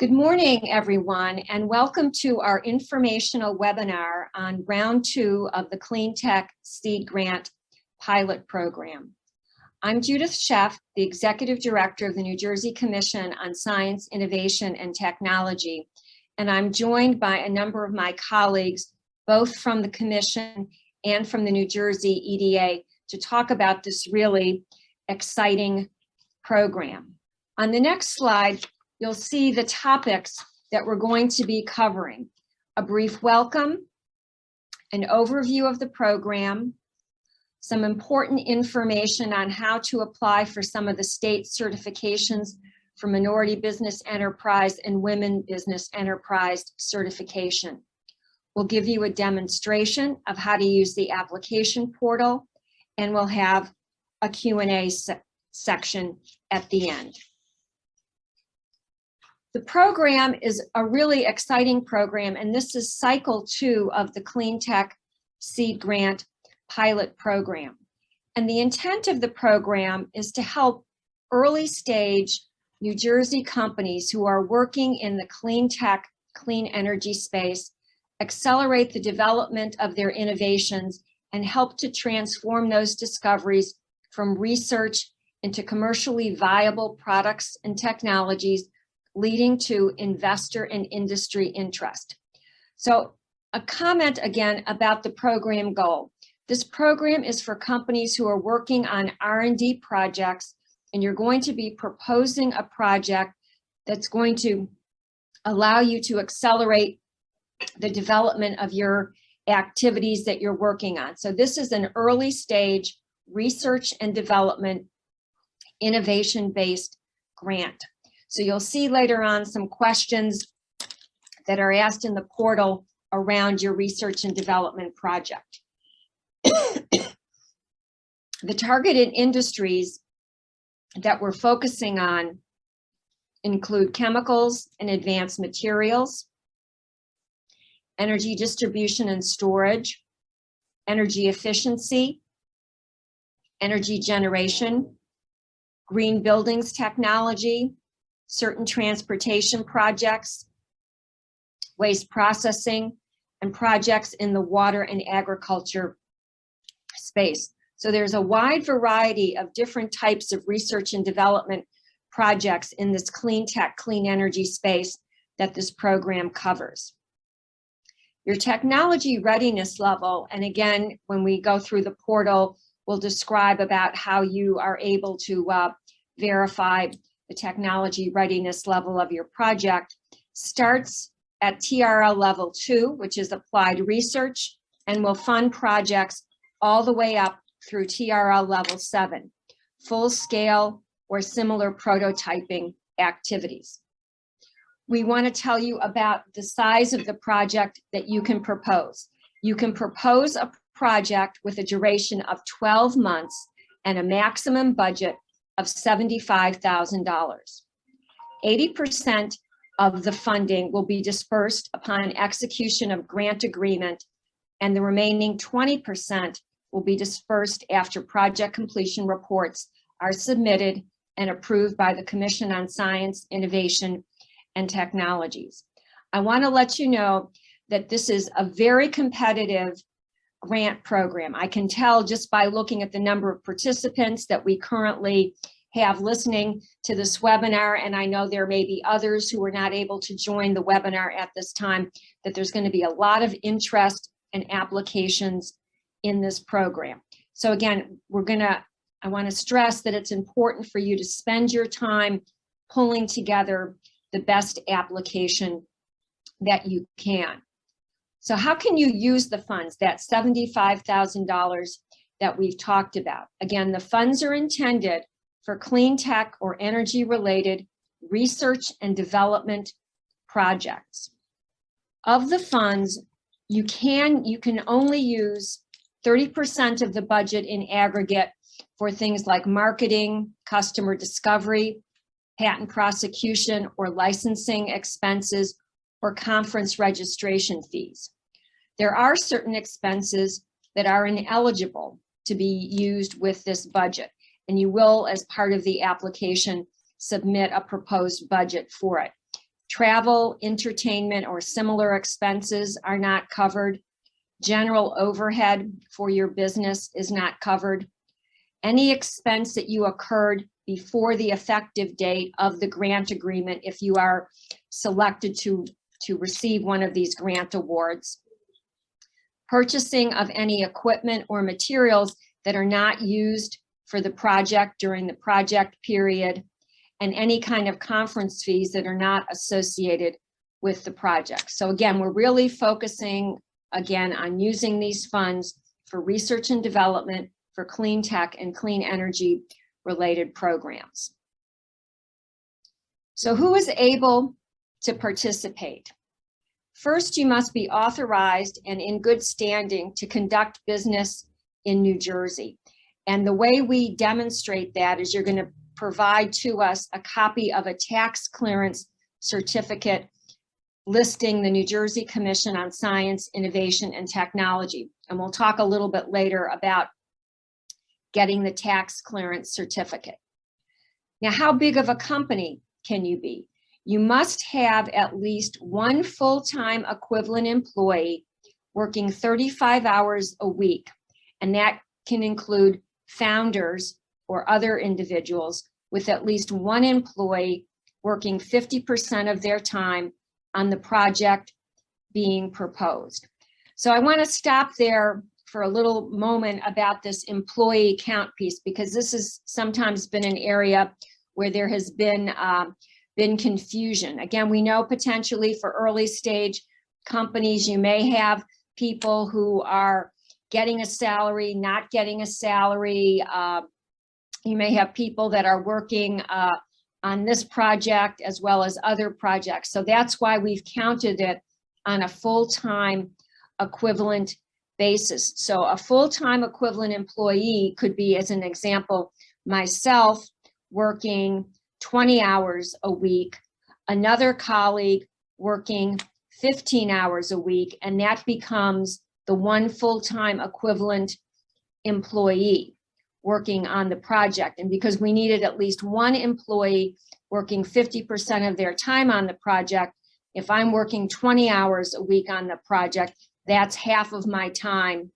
Good morning, everyone, and welcome to our informational webinar on round 2 of the Clean Tech Seed Grant Pilot Program. I'm Judith Sheff, the Executive Director of the New Jersey Commission on Science, Innovation, and Technology, and I'm joined by a number of my colleagues, both from the Commission and from the New Jersey EDA, to talk about this really exciting program. On the next slide, you'll see the topics that we're going to be covering: a brief welcome, an overview of the program, some important information on how to apply for some of the state certifications for minority business enterprise and women business enterprise certification. We'll give you a demonstration of how to use the application portal, and we'll have a Q&A section at the end. The program is a really exciting program, and this is cycle 2 of the Clean Tech Seed Grant Pilot Program. And the intent of the program is to help early stage New Jersey companies who are working in the clean tech, clean energy space, accelerate the development of their innovations and help to transform those discoveries from research into commercially viable products and technologies, leading to investor and industry interest. So a comment again about the program goal. This program is for companies who are working on R&D projects, and you're going to be proposing a project that's going to allow you to accelerate the development of your activities that you're working on. So this is an early stage research and development innovation-based grant. So you'll see later on some questions that are asked in the portal around your research and development project. The targeted industries that we're focusing on include chemicals and advanced materials, energy distribution and storage, energy efficiency, energy generation, green buildings technology, certain transportation projects, waste processing, and projects in the water and agriculture space. So there's a wide variety of different types of research and development projects in this clean tech, clean energy space that this program covers. Your technology readiness level, and again, when we go through the portal, we'll describe about how you are able to verify the technology readiness level of your project, starts at TRL level 2, which is applied research, and will fund projects all the way up through TRL level 7, full scale or similar prototyping activities. We want to tell you about the size of the project that you can propose. You can propose a project with a duration of 12 months and a maximum budget of $75,000. 80% of the funding will be dispersed upon execution of grant agreement, and the remaining 20% will be dispersed after project completion reports are submitted and approved by the Commission on Science, Innovation, and Technologies. I want to let you know that this is a very competitive grant program. I can tell just by looking at the number of participants that we currently have listening to this webinar, and I know there may be others who are not able to join the webinar at this time, that there's going to be a lot of interest and applications in this program. So again, I want to stress that it's important for you to spend your time pulling together the best application that you can. So how can you use the funds, that $75,000 that we've talked about? Again, the funds are intended for clean tech or energy related research and development projects. Of the funds, you can only use 30% of the budget in aggregate for things like marketing, customer discovery, patent prosecution or licensing expenses, or conference registration fees. There are certain expenses that are ineligible to be used with this budget, and you will, as part of the application, submit a proposed budget for it. Travel, entertainment, or similar expenses are not covered. General overhead for your business is not covered. Any expense that you occurred before the effective date of the grant agreement, if you are selected to receive one of these grant awards. Purchasing of any equipment or materials that are not used for the project during the project period, and any kind of conference fees that are not associated with the project. So again, we're really focusing again on using these funds for research and development, for clean tech and clean energy related programs. So who is able to participate? First, you must be authorized and in good standing to conduct business in New Jersey. And the way we demonstrate that is you're going to provide to us a copy of a tax clearance certificate listing the New Jersey Commission on Science, Innovation, and Technology. And we'll talk a little bit later about getting the tax clearance certificate. Now, how big of a company can you be? You must have at least one full-time equivalent employee working 35 hours a week, and that can include founders or other individuals with at least one employee working 50% of their time on the project being proposed. So I want to stop there for a little moment about this employee count piece, because this has sometimes been an area where there has been confusion. Again, we know potentially for early stage companies, you may have people who are getting a salary, not getting a salary. You may have people that are working on this project as well as other projects. So that's why we've counted it on a full-time equivalent basis. So a full-time equivalent employee could be, as an example, myself working 20 hours a week, another colleague working 15 hours a week, and that becomes the one full-time equivalent employee working on the project. And because we needed at least one employee working 50% of their time on the project, if I'm working 20 hours a week on the project, that's half of my time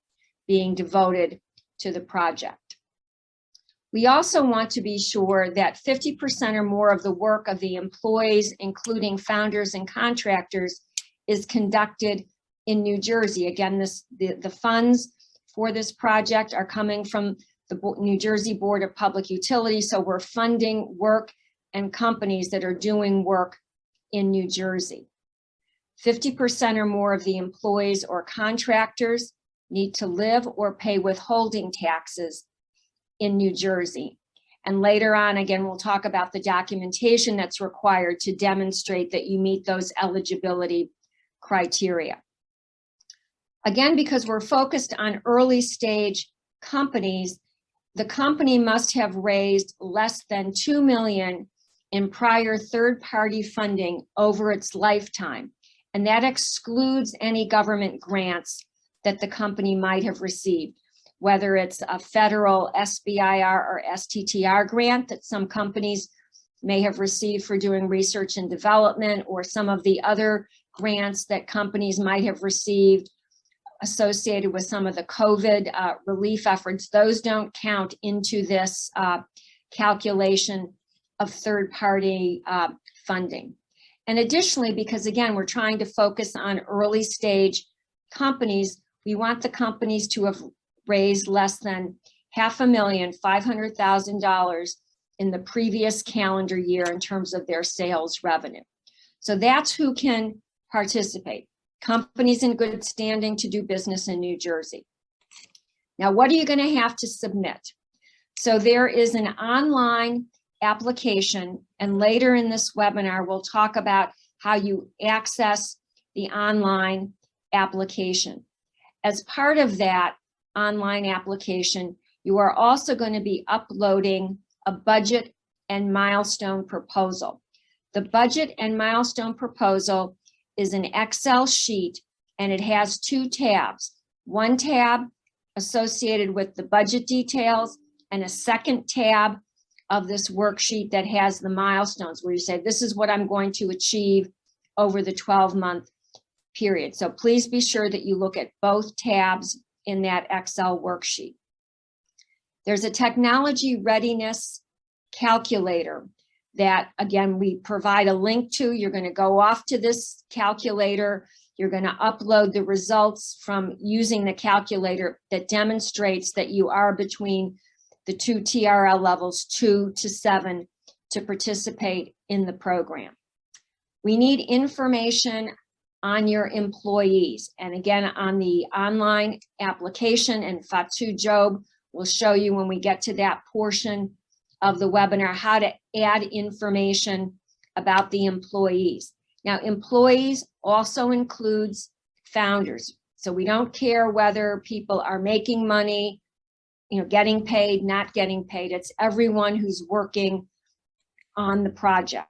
being devoted to the project. We also want to be sure that 50% or more of the work of the employees, including founders and contractors, is conducted in New Jersey. Again, the funds for this project are coming from the New Jersey Board of Public Utilities, so we're funding work and companies that are doing work in New Jersey. 50% or more of the employees or contractors need to live or pay withholding taxes in New Jersey. And later on, again, we'll talk about the documentation that's required to demonstrate that you meet those eligibility criteria. Again, because we're focused on early stage companies, the company must have raised less than $2 million in prior third-party funding over its lifetime. And that excludes any government grants that the company might have received, whether it's a federal SBIR or STTR grant that some companies may have received for doing research and development, or some of the other grants that companies might have received associated with some of the COVID relief efforts. Those don't count into this calculation of third-party funding. And additionally, because again, we're trying to focus on early stage companies, we want the companies to have raised less than $500,000 in the previous calendar year in terms of their sales revenue. So that's who can participate. Companies in good standing to do business in New Jersey. Now, what are you going to have to submit? So there is an online application, and later in this webinar, we'll talk about how you access the online application. As part of that online application, you are also going to be uploading a budget and milestone proposal. The budget and milestone proposal is an Excel sheet, and it has two tabs. One tab associated with the budget details, and a second tab of this worksheet that has the milestones, where you say, this is what I'm going to achieve over the 12-month period. So please be sure that you look at both tabs in that Excel worksheet. There's a technology readiness calculator that, again, we provide a link to. You're going to go off to this calculator. You're going to upload the results from using the calculator that demonstrates that you are between the two TRL levels 2 to 7 to participate in the program. We need information on your employees. And again, on the online application, and Fatu Job will show you when we get to that portion of the webinar how to add information about the employees. Now, employees also includes founders. So we don't care whether people are making money, getting paid, not getting paid. It's everyone who's working on the project.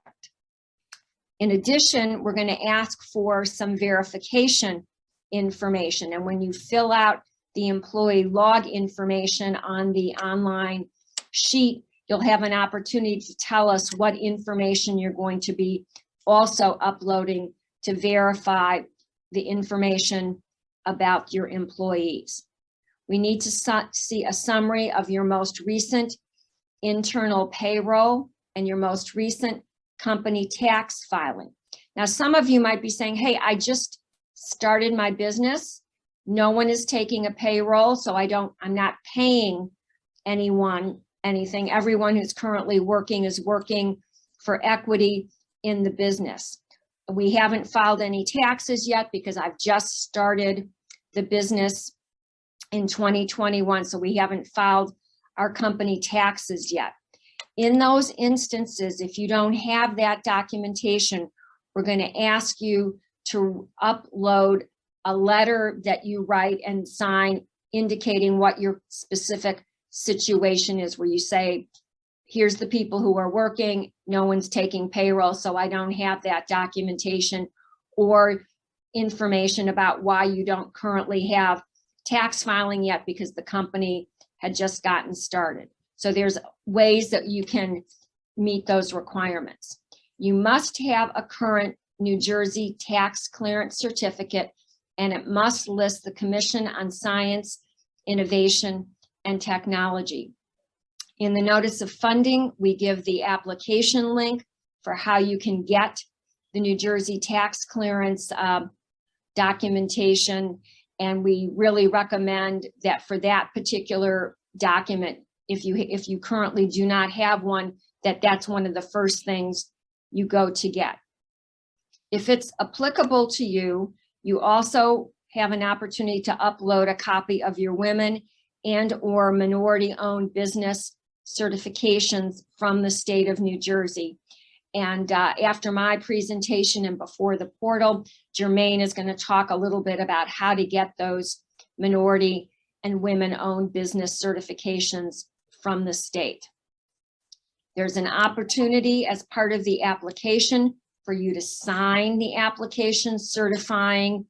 In addition, we're going to ask for some verification information. And when you fill out the employee log information on the online sheet, you'll have an opportunity to tell us what information you're going to be also uploading to verify the information about your employees. We need to see a summary of your most recent internal payroll and your most recent company tax filing. Now, some of you might be saying, hey, I just started my business. No one is taking a payroll, so I'm not paying anyone anything. Everyone who's currently working is working for equity in the business. We haven't filed any taxes yet because I've just started the business in 2021, so we haven't filed our company taxes yet. In those instances, if you don't have that documentation, we're going to ask you to upload a letter that you write and sign indicating what your specific situation is, where you say, here's the people who are working, no one's taking payroll, so I don't have that documentation, or information about why you don't currently have tax filing yet because the company had just gotten started. So there's ways that you can meet those requirements. You must have a current New Jersey tax clearance certificate, and it must list the Commission on Science, Innovation, and Technology. In the notice of funding, we give the application link for how you can get the New Jersey tax clearance documentation, and we really recommend that for that particular document, if you currently do not have one, that's one of the first things you go to get. If it's applicable to you, you also have an opportunity to upload a copy of your women and/or minority-owned business certifications from the state of New Jersey. And after my presentation and before the portal, Jermaine is going to talk a little bit about how to get those minority and women-owned business certifications from the state. There's an opportunity as part of the application for you to sign the application certifying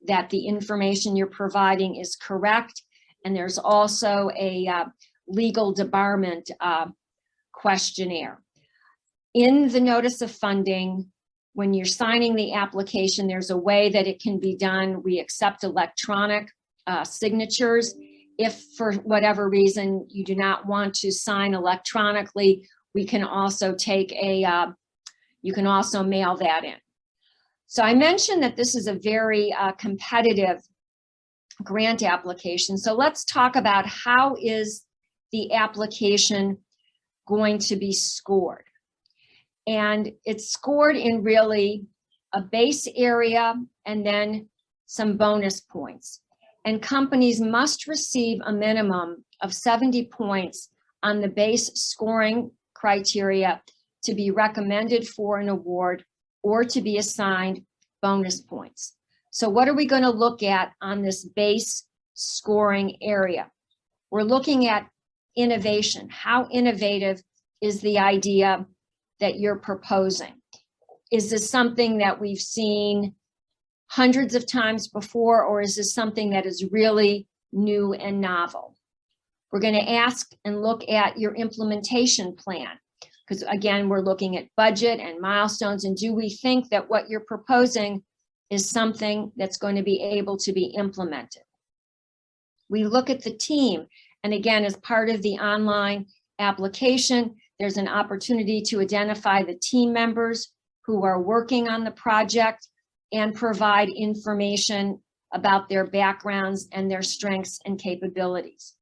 that the information you're providing is correct. And there's also a legal debarment questionnaire. In the notice of funding, when you're signing the application, there's a way that it can be done. We accept electronic signatures. If for whatever reason you do not want to sign electronically, we can also take you can also mail that in. So I mentioned that this is a very competitive grant application. So let's talk about how is the application going to be scored. And it's scored in really a base area and then some bonus points. And companies must receive a minimum of 70 points on the base scoring criteria to be recommended for an award or to be assigned bonus points. So what are we going to look at on this base scoring area? We're looking at innovation. How innovative is the idea that you're proposing? Is this something that we've seen hundreds of times before, or is this something that is really new and novel? We're going to ask and look at your implementation plan. because again, we're looking at budget and milestones, and do we think that what you're proposing is something that's going to be able to be implemented? We look at the team, and again, as part of the online application, there's an opportunity to identify the team members who are working on the project and provide information about their backgrounds and their strengths and capabilities.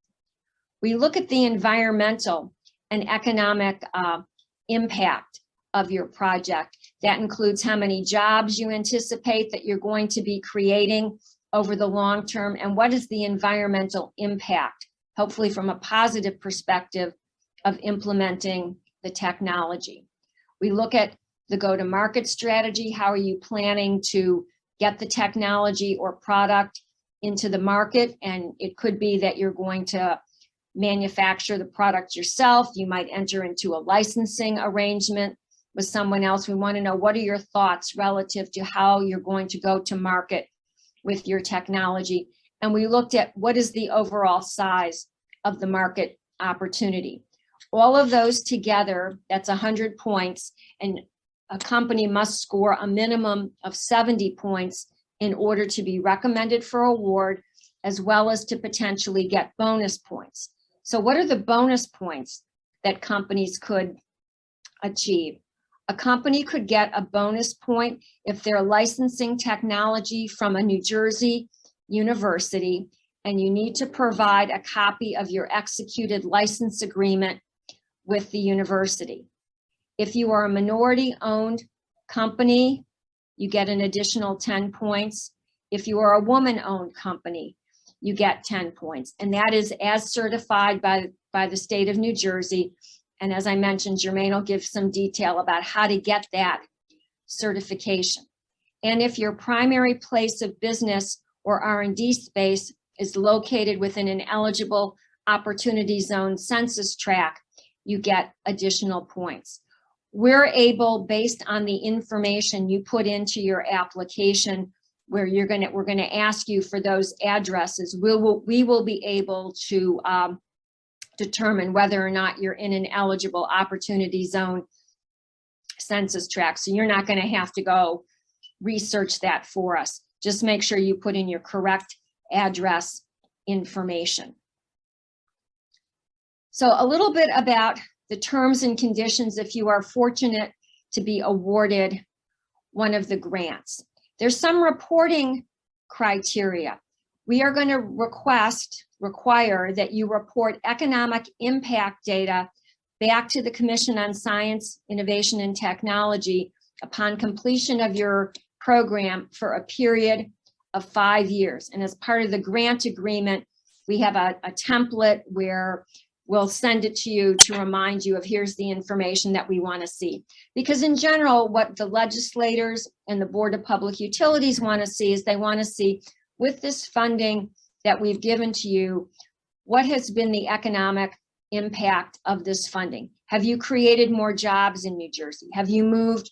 We look at the environmental and economic impact of your project. That includes how many jobs you anticipate that you're going to be creating over the long term, and what is the environmental impact, hopefully from a positive perspective, of implementing the technology. We look at the go-to-market strategy. How are you planning to get the technology or product into the market? And it could be that you're going to manufacture the product yourself. You might enter into a licensing arrangement with someone else. We want to know, what are your thoughts relative to how you're going to go to market with your technology? And we looked at what is the overall size of the market opportunity. All of those together, that's 100 points, and a company must score a minimum of 70 points in order to be recommended for award, as well as to potentially get bonus points. So what are the bonus points that companies could achieve? A company could get a bonus point if they're licensing technology from a New Jersey university, and you need to provide a copy of your executed license agreement with the university. If you are a minority-owned company, you get an additional 10 points. If you are a woman-owned company, you get 10 points. And that is as certified by the state of New Jersey. And as I mentioned, Jermaine will give some detail about how to get that certification. And if your primary place of business or R&D space is located within an eligible opportunity zone census tract, you get additional points. We're able, based on the information you put into your application, where we're going to ask you for those addresses, we will be able to determine whether or not you're in an eligible opportunity zone census tract. So you're not going to have to go research that for us. Just make sure you put in your correct address information. So a little bit about the terms and conditions if you are fortunate to be awarded one of the grants. There's some reporting criteria. We are going to require that you report economic impact data back to the Commission on Science, Innovation, and Technology upon completion of your program for a period of 5 years. And as part of the grant agreement, we have a template where we'll send it to you to remind you of, here's the information that we want to see. Because in general, what the legislators and the Board of Public Utilities want to see is they want to see, with this funding that we've given to you, what has been the economic impact of this funding? Have you created more jobs in New Jersey? Have you moved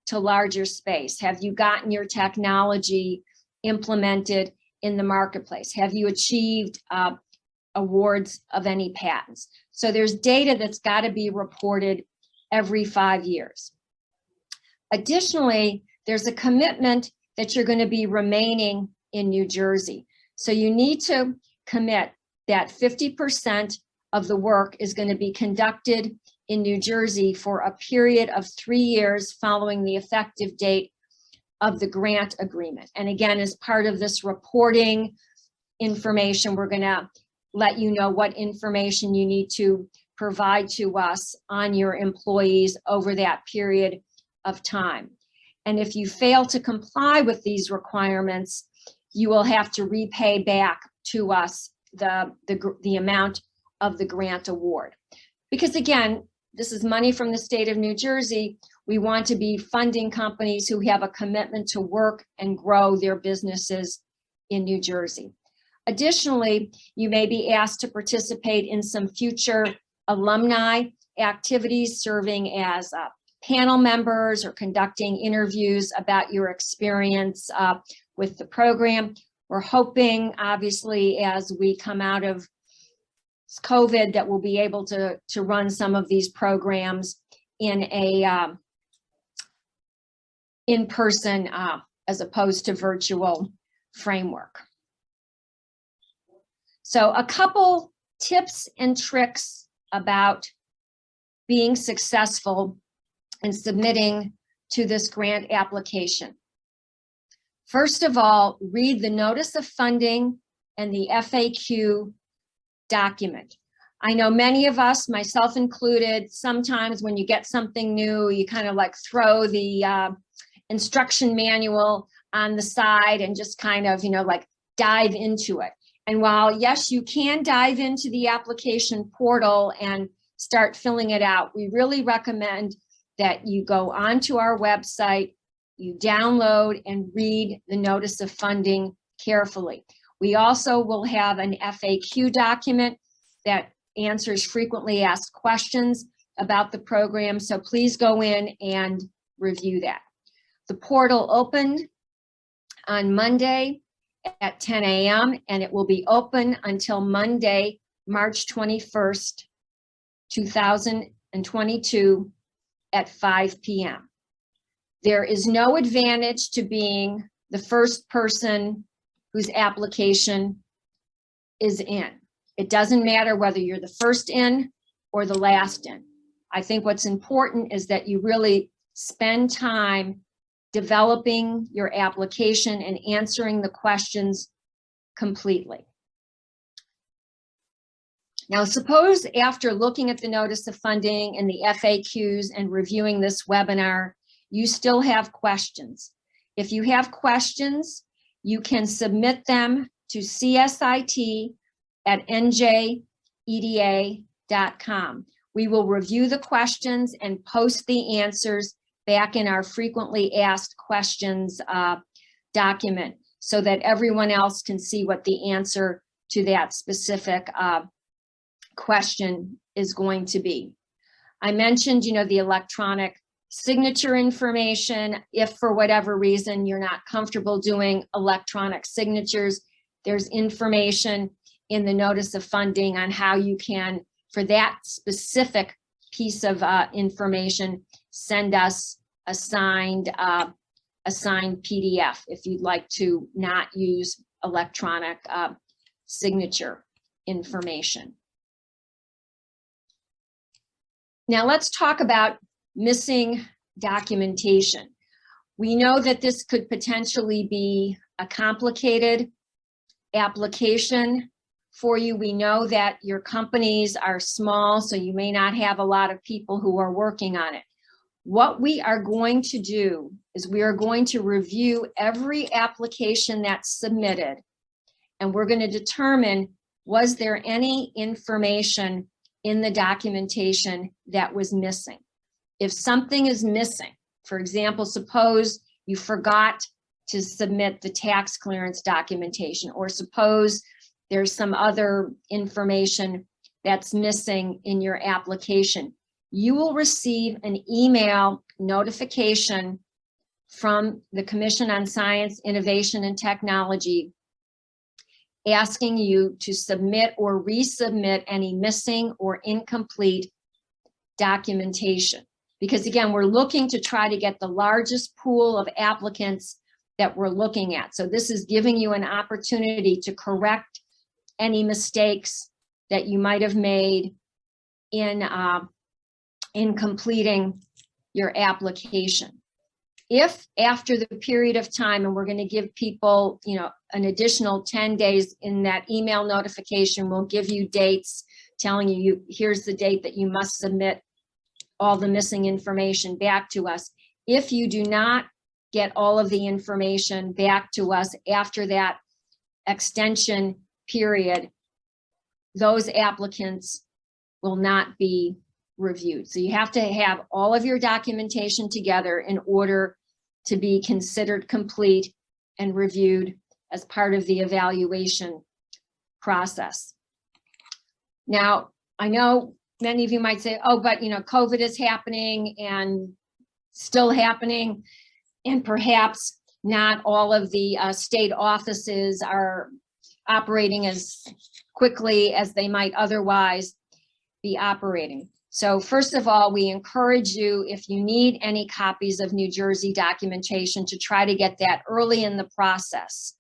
to larger space? Have you gotten your technology implemented in the marketplace? Have you achieved awards of any patents? So there's data that's got to be reported every 5 years. Additionally, there's a commitment that you're going to be remaining in New Jersey. So you need to commit that 50% of the work is going to be conducted in New Jersey for a period of 3 years following the effective date of the grant agreement. And again, as part of this reporting information, we're going to let you know what information you need to provide to us on your employees over that period of time. And if you fail to comply with these requirements, you will have to repay back to us the amount of the grant award. Because again, this is money from the state of New Jersey. We want to be funding companies who have a commitment to work and grow their businesses in New Jersey. Additionally, you may be asked to participate in some future alumni activities, serving as panel members or conducting interviews about your experience with the program. We're hoping, obviously, as we come out of COVID, that we'll be able to run some of these programs in a in-person as opposed to virtual framework. So a couple tips and tricks about being successful in submitting to this grant application. First of all, read the notice of funding and the FAQ document. I know many of us, myself included, sometimes when you get something new, you kind of like throw the instruction manual on the side and just kind of, like dive into it. And while, yes, you can dive into the application portal and start filling it out, we really recommend that you go onto our website, you download and read the notice of funding carefully. We also will have an FAQ document that answers frequently asked questions about the program, so please go in and review that. The portal opened on Monday at 10 a.m. and it will be open until Monday, March 21st, 2022 at 5 p.m. There is no advantage to being the first person whose application is in. It doesn't matter whether you're the first in or the last in. I think what's important is that you really spend time developing your application and answering the questions completely. Now, suppose after looking at the notice of funding and the FAQs and reviewing this webinar, you still have questions. If you have questions, you can submit them to csit@njeda.com. We will review the questions and post the answers back in our frequently asked questions document so that everyone else can see what the answer to that specific question is going to be. I mentioned, the electronic signature information. If for whatever reason you're not comfortable doing electronic signatures, there's information in the notice of funding on how you can, for that specific piece of information, send us a signed PDF if you'd like to not use electronic signature information. Now let's talk about missing documentation. We know that this could potentially be a complicated application for you. We know that your companies are small, so you may not have a lot of people who are working on it. What we are going to do is we are going to review every application that's submitted, and we're going to determine, was there any information in the documentation that was missing? If something is missing, for example, suppose you forgot to submit the tax clearance documentation, or suppose there's some other information that's missing in your application, you will receive an email notification from the Commission on Science, Innovation, and Technology asking you to submit or resubmit any missing or incomplete documentation. Because again, we're looking to try to get the largest pool of applicants that we're looking at. So this is giving you an opportunity to correct any mistakes that you might have made in completing your application. If after the period of time, and we're going to give people, an additional 10 days in that email notification, we'll give you dates telling you, here's the date that you must submit all the missing information back to us. If you do not get all of the information back to us after that extension period, those applicants will not be reviewed. So you have to have all of your documentation together in order to be considered complete and reviewed as part of the evaluation process. Now, I know many of you might say, oh, but COVID is happening and still happening, and perhaps not all of the state offices are operating as quickly as they might otherwise be operating. So first of all, we encourage you, if you need any copies of New Jersey documentation, to try to get that early in the process,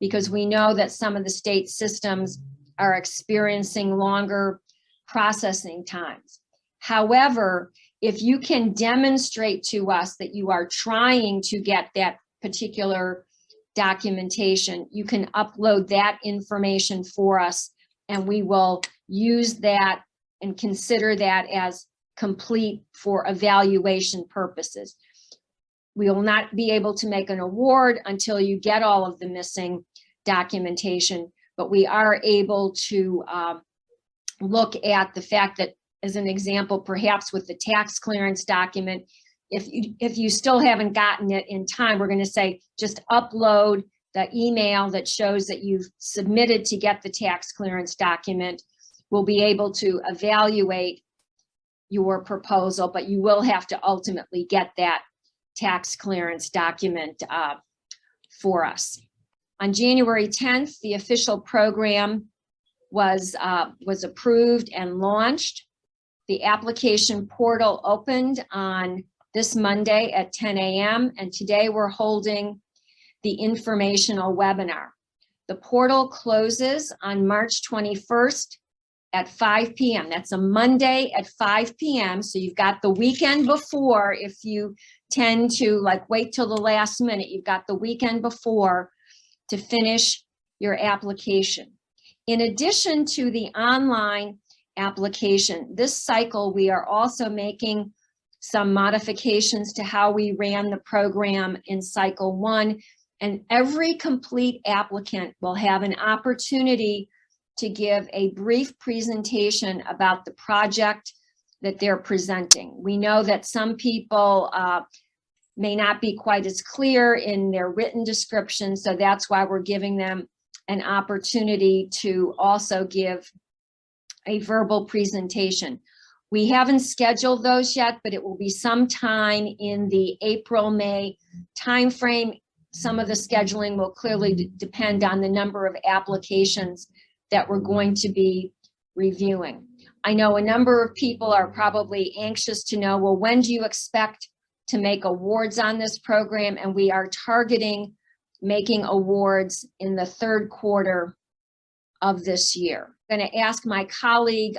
because we know that some of the state systems are experiencing longer processing times. However, if you can demonstrate to us that you are trying to get that particular documentation, you can upload that information for us, and we will use that and consider that as complete for evaluation purposes. We will not be able to make an award until you get all of the missing documentation, but we are able to look at the fact that, as an example, perhaps with the tax clearance document, if you still haven't gotten it in time, we're going to say just upload the email that shows that you've submitted to get the tax clearance document. We'll be able to evaluate your proposal, but you will have to ultimately get that tax clearance document for us. On January 10th, the official program was approved and launched. The application portal opened on this Monday at 10 a.m. and today we're holding the informational webinar. The portal closes on March 21st at 5 p.m. That's a Monday at 5 p.m. So you've got the weekend before. If you tend to wait till the last minute, you've got the weekend before to finish your application. In addition to the online application, this cycle we are also making some modifications to how we ran the program in cycle 1, and every complete applicant will have an opportunity to give a brief presentation about the project that they're presenting. We know that some people may not be quite as clear in their written description, so that's why we're giving them an opportunity to also give a verbal presentation. We haven't scheduled those yet, but it will be sometime in the April-May timeframe. Some of the scheduling will clearly depend on the number of applications that we're going to be reviewing. I know a number of people are probably anxious to know, well, when do you expect to make awards on this program? And we are targeting making awards in the 3rd quarter of this year. I'm going to ask my colleague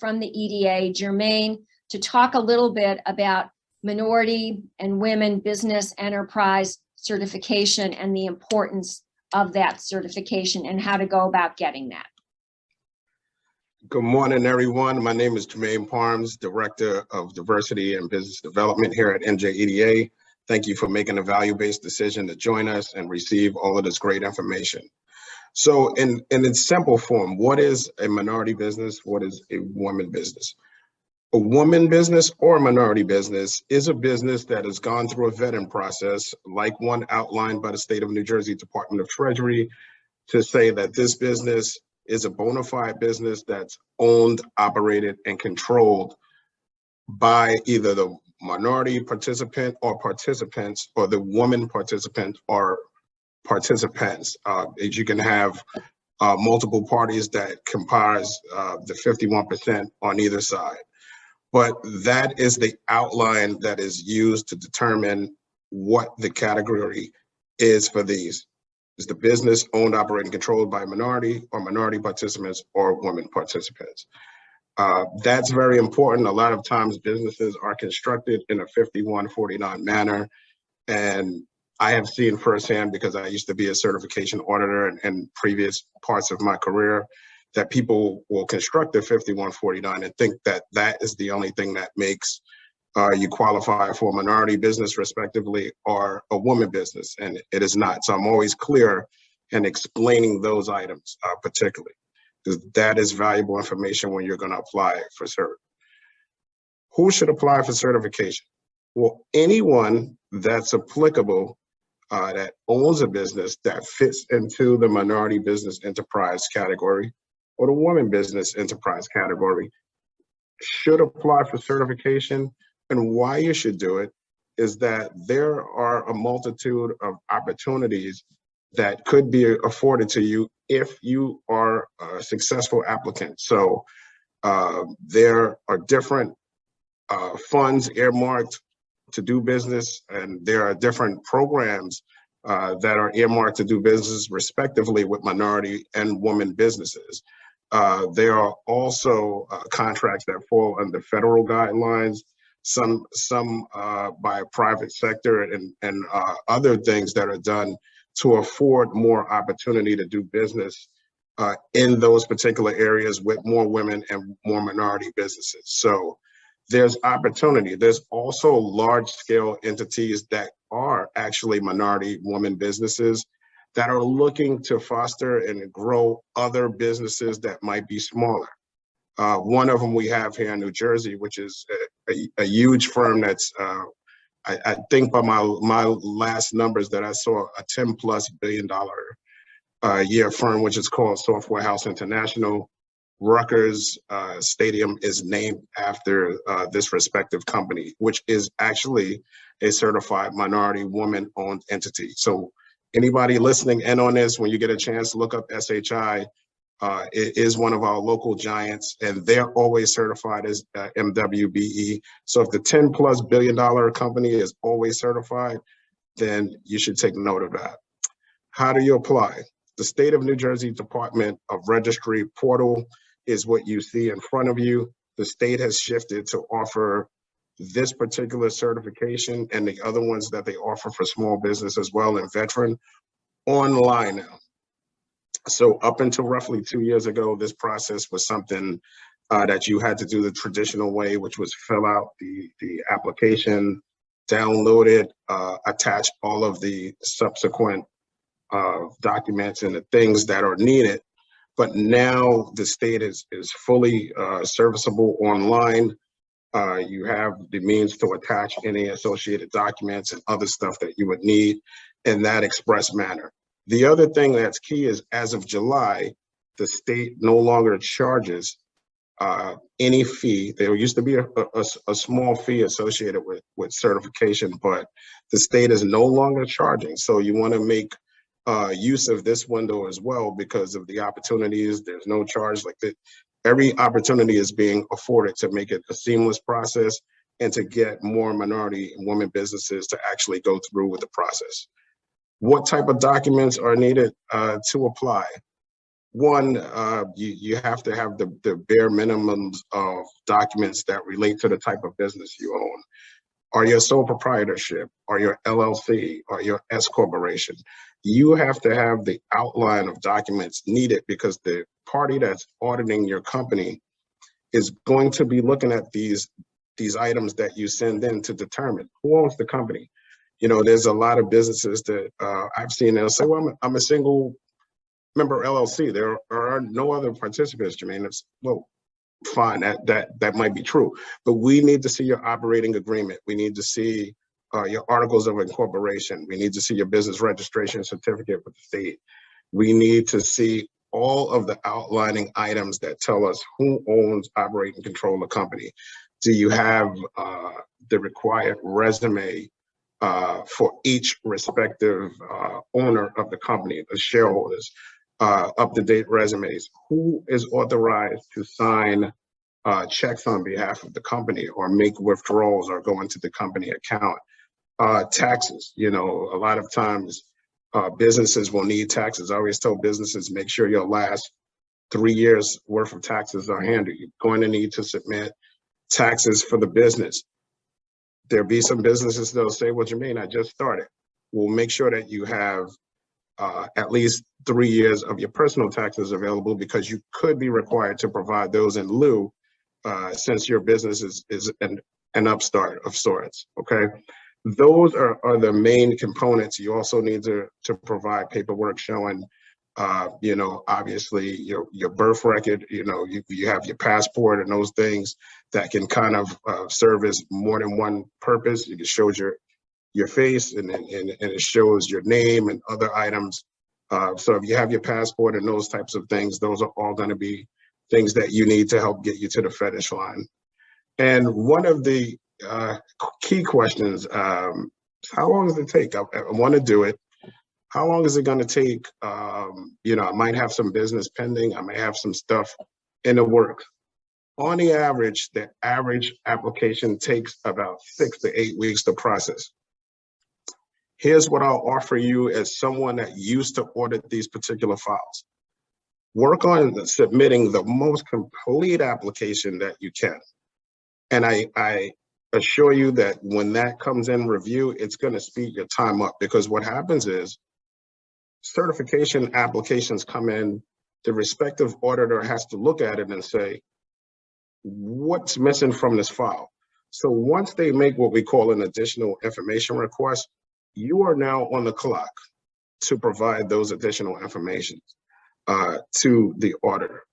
from the EDA, Jermaine, to talk a little bit about minority and women business enterprise certification and the importance of that certification and how to go about getting that. Good morning, everyone. My name is Jermaine Parms, Director of Diversity and Business Development here at NJEDA. Thank you for making a value-based decision to join us and receive all of this great information. So in its simple form, what is a minority business? What is a woman business? A woman business or a minority business is a business that has gone through a vetting process, like one outlined by the state of New Jersey Department of Treasury, to say that this business is a bona fide business that's owned, operated, and controlled by either the minority participant or participants, or the woman participant or participants. You can have multiple parties that comprise the 51% on either side. But that is the outline that is used to determine what the category is for these. Is the business owned, operated, controlled by minority or minority participants or women participants? That's very important. A lot of times businesses are constructed in a 51-49 manner. And I have seen firsthand, because I used to be a certification auditor in previous parts of my career, that people will construct a 51-49 and think that that is the only thing that makes you qualify for a minority business respectively or a woman business, and it is not. So I'm always clear in explaining those items particularly, because that is valuable information when you're going to apply for cert. Who should apply for certification? Well, anyone that's applicable that owns a business that fits into the minority business enterprise category or the woman business enterprise category should apply for certification. And why you should do it is that there are a multitude of opportunities that could be afforded to you if you are a successful applicant. So There are different funds earmarked to do business, and there are different programs that are earmarked to do business respectively with minority and women businesses. There are also contracts that fall under federal guidelines, some by private sector, and other things that are done to afford more opportunity to do business in those particular areas with more women and more minority businesses. So there's opportunity. There's also large scale entities that are actually minority women businesses that are looking to foster and grow other businesses that might be smaller. One of them we have here in New Jersey, which is a huge firm that's, I think by my last numbers that I saw, a $10+ billion year firm, which is called Software House International. Rutgers Stadium is named after this respective company, which is actually a certified minority woman-owned entity. So anybody listening in on this, when you get a chance, look up SHI. It is one of our local giants, and they're always certified as MWBE. So if the $10+ billion company is always certified, then you should take note of that. How do you apply? The State of New Jersey Department of Registry portal is what you see in front of you. The state has shifted to offer this particular certification and the other ones that they offer for small business as well and veteran online now. So up until roughly 2 years ago, this process was something that you had to do the traditional way, which was fill out the application, download it, attach all of the subsequent documents and the things that are needed. But now the state is fully serviceable online. You have the means to attach any associated documents and other stuff that you would need in that express manner. The other thing that's key is, as of July, the state no longer charges any fee. There used to be a small fee associated with certification, but the state is no longer charging. So you want to make use of this window as well because of the opportunities. There's no charge. Like that, every opportunity is being afforded to make it a seamless process and to get more minority and women businesses to actually go through with the process. What type of documents are needed to apply? One, you have to have the bare minimums of documents that relate to the type of business you own. Are you a sole proprietorship? Are you LLC? Are you S corporation? You have to have the outline of documents needed because the party that's auditing your company is going to be looking at these items that you send in to determine who owns the company. You know, there's a lot of businesses that I've seen, they'll say, well, I'm a single member LLC. There are no other participants, Jermaine. It's, well, fine, that might be true, but we need to see your operating agreement. We need to see your articles of incorporation. We need to see your business registration certificate with the state. We need to see all of the outlining items that tell us who owns, operate, and control the company. Do you have the required resume for each respective owner of the company, the shareholders, up-to-date resumes? Who is authorized to sign checks on behalf of the company or make withdrawals or go into the company account? Taxes, you know, a lot of times businesses will need taxes. I always tell businesses, make sure your last 3 years worth of taxes are handled. You're going to need to submit taxes for the business. There'll be some businesses that'll say, well, Jermaine, I just started. We'll make sure that you have at least 3 years of your personal taxes available because you could be required to provide those in lieu since your business is an upstart of sorts, okay? Those are the main components. You also need to provide paperwork showing, you know, obviously your birth record, you know, you have your passport and those things that can kind of serve as more than one purpose. It shows your face and it shows your name and other items. So if you have your passport and those types of things, those are all going to be things that you need to help get you to the finish line. And one of the key questions, how long does it take? I want to do it. How long is it going to take? You know, I might have some business pending. I may have some stuff in the works. On the average, the average application takes about 6 to 8 weeks to process. Here's what I'll offer you as someone that used to audit these particular files. Work on submitting the most complete application that you can. And I assure you that when that comes in review, it's going to speed your time up, because what happens is certification applications come in, the respective auditor has to look at it and say, what's missing from this file? So once they make what we call an additional information request, you are now on the clock to provide those additional information to the auditor.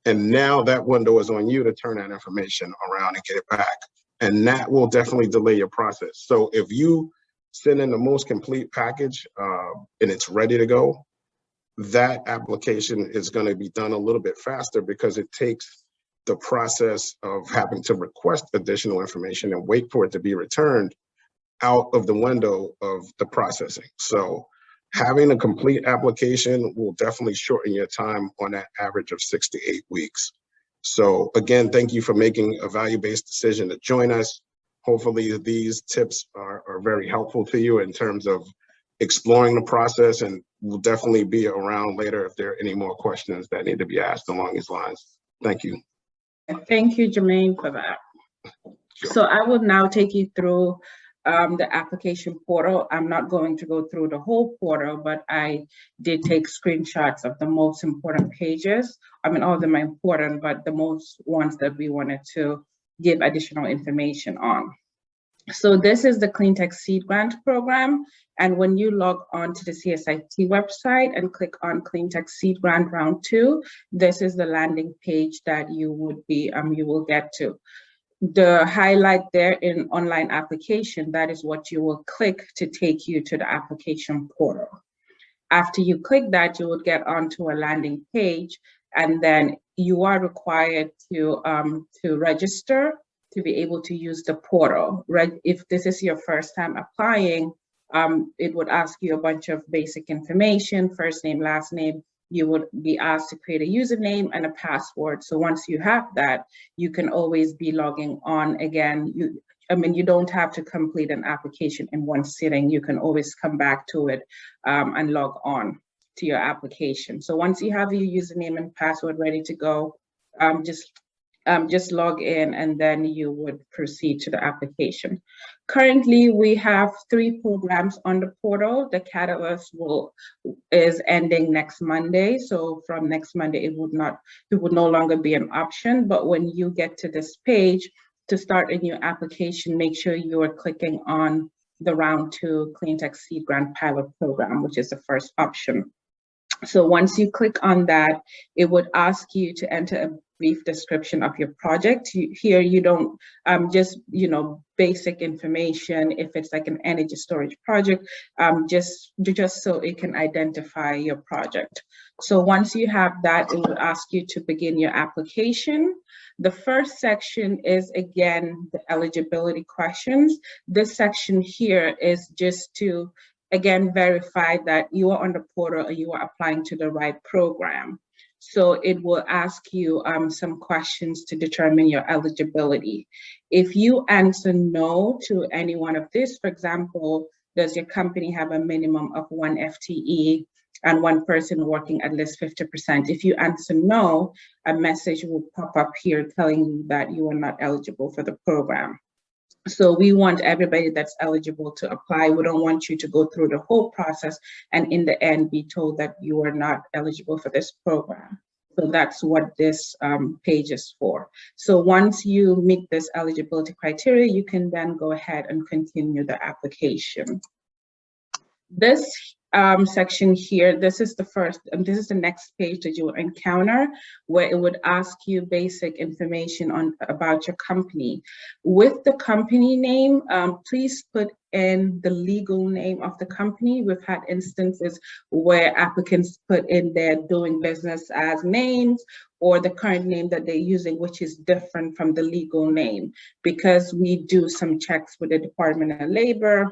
And now that window is on you to turn that information around and get it back. And that will definitely delay your process. So if you send in the most complete package and it's ready to go, that application is going to be done a little bit faster, because it takes the process of having to request additional information and wait for it to be returned out of the window of the processing. So having a complete application will definitely shorten your time on that average of 6 to 8 weeks. So again, thank you for making a value-based decision to join us. Hopefully these tips are very helpful to you in terms of exploring the process, and we'll definitely be around later if there are any more questions that need to be asked along these lines. Thank you. Thank you, Jermaine, for that. Sure. So I will now take you through the application portal. I'm not going to go through the whole portal, but I did take screenshots of the most important pages. I mean, all of them are important, but the most ones that we wanted to give additional information on. So this is the Cleantech Seed Grant Program. And when you log on to the CSIT website and click on Cleantech Seed Grant Round 2, this is the landing page that you would be, you will get to. The highlight there in online application, that is what you will click to take you to the application portal. After you click that, you will get onto a landing page, and then you are required to register to be able to use the portal. Right? If this is your first time applying, it would ask you a bunch of basic information, first name, last name. You would be asked to create a username and a password. So once you have that, you can always be logging on again. You don't have to complete an application in one sitting. You can always come back to it and log on to your application. So once you have your username and password ready to go, just log in, and then you would proceed to the application. Currently, we have 3 programs on the portal. The Catalyst is ending next Monday. So from next Monday, it would no longer be an option. But when you get to this page to start a new application, make sure you are clicking on the Round 2 Cleantech Seed Grant Pilot Program, which is the first option. So once you click on that, it would ask you to enter a brief description of your project. Here you don't just basic information. If it's like an energy storage project, just so it can identify your project. So once you have that, it will ask you to begin your application. The first section is, again, the eligibility questions. This section here is just to, again, verify that you are on the portal and you are applying to the right program. So it will ask you some questions to determine your eligibility. If you answer no to any one of this, for example, does your company have a minimum of 1 FTE and 1 person working at least 50%? If you answer no, a message will pop up here telling you that you are not eligible for the program. So we want everybody that's eligible to apply. We don't want you to go through the whole process and in the end be told that you are not eligible for this program. So that's what this page is for. So once you meet this eligibility criteria, you can then go ahead and continue the application. This section here, this is the next page that you will encounter, where it would ask you basic information about your company. With the company name, please put in the legal name of the company. We've had instances where applicants put in their doing business as names, or the current name that they're using, which is different from the legal name, because we do some checks with the Department of Labor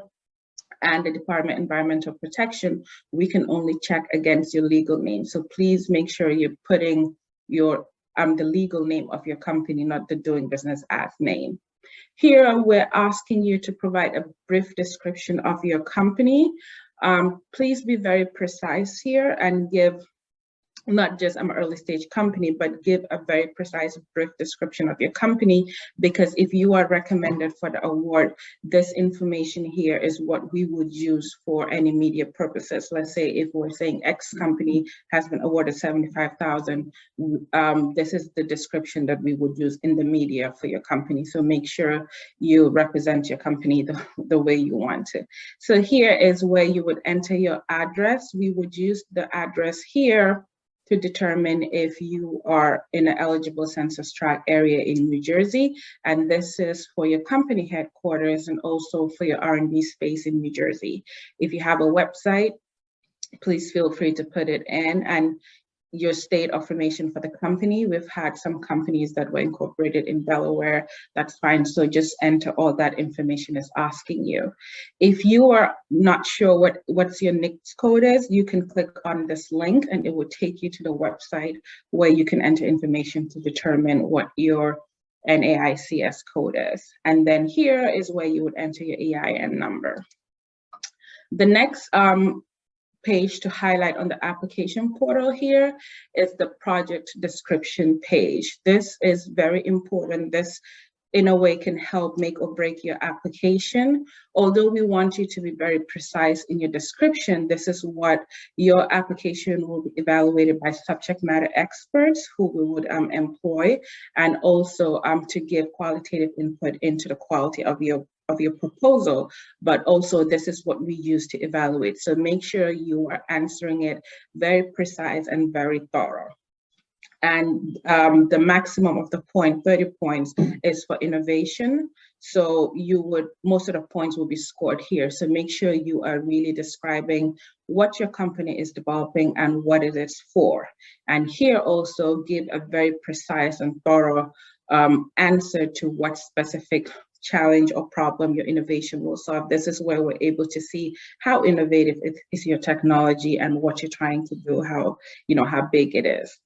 and the Department of Environmental Protection. We can only check against your legal name. So please make sure you're putting your the legal name of your company, not the doing business as name. Here, we're asking you to provide a brief description of your company. Please be very precise here and give not just I'm an early stage company, but give a very precise, brief description of your company, because if you are recommended for the award, this information here is what we would use for any media purposes. Let's say if we're saying X company has been awarded $75,000, this is the description that we would use in the media for your company. So make sure you represent your company the way you want to. So here is where you would enter your address. We would use the address here to determine if you are in an eligible census tract area in New Jersey. And this is for your company headquarters and also for your R&D space in New Jersey. If you have a website, please feel free to put it in, and your state of formation for the company. We've had some companies that were incorporated in Delaware, that's fine. So just enter all that information is asking you. If you are not sure what's your NAICS code is, you can click on this link and it will take you to the website where you can enter information to determine what your NAICS code is. And then here is where you would enter your EIN number. The next page to highlight on the application portal here is the project description page. This is very important. This in a way can help make or break your application. Although we want you to be very precise in your description, this is what your application will be evaluated by subject matter experts who we would employ, and also to give qualitative input into the quality of your proposal, but also this is what we use to evaluate. So make sure you are answering it very precise and very thorough. And the maximum of the 30 points is for innovation. So most of the points will be scored here. So make sure you are really describing what your company is developing and what it is for. And here also give a very precise and thorough answer to what specific challenge or problem your innovation will solve. This is where we're able to see how innovative is your technology and what you're trying to do, how big it is.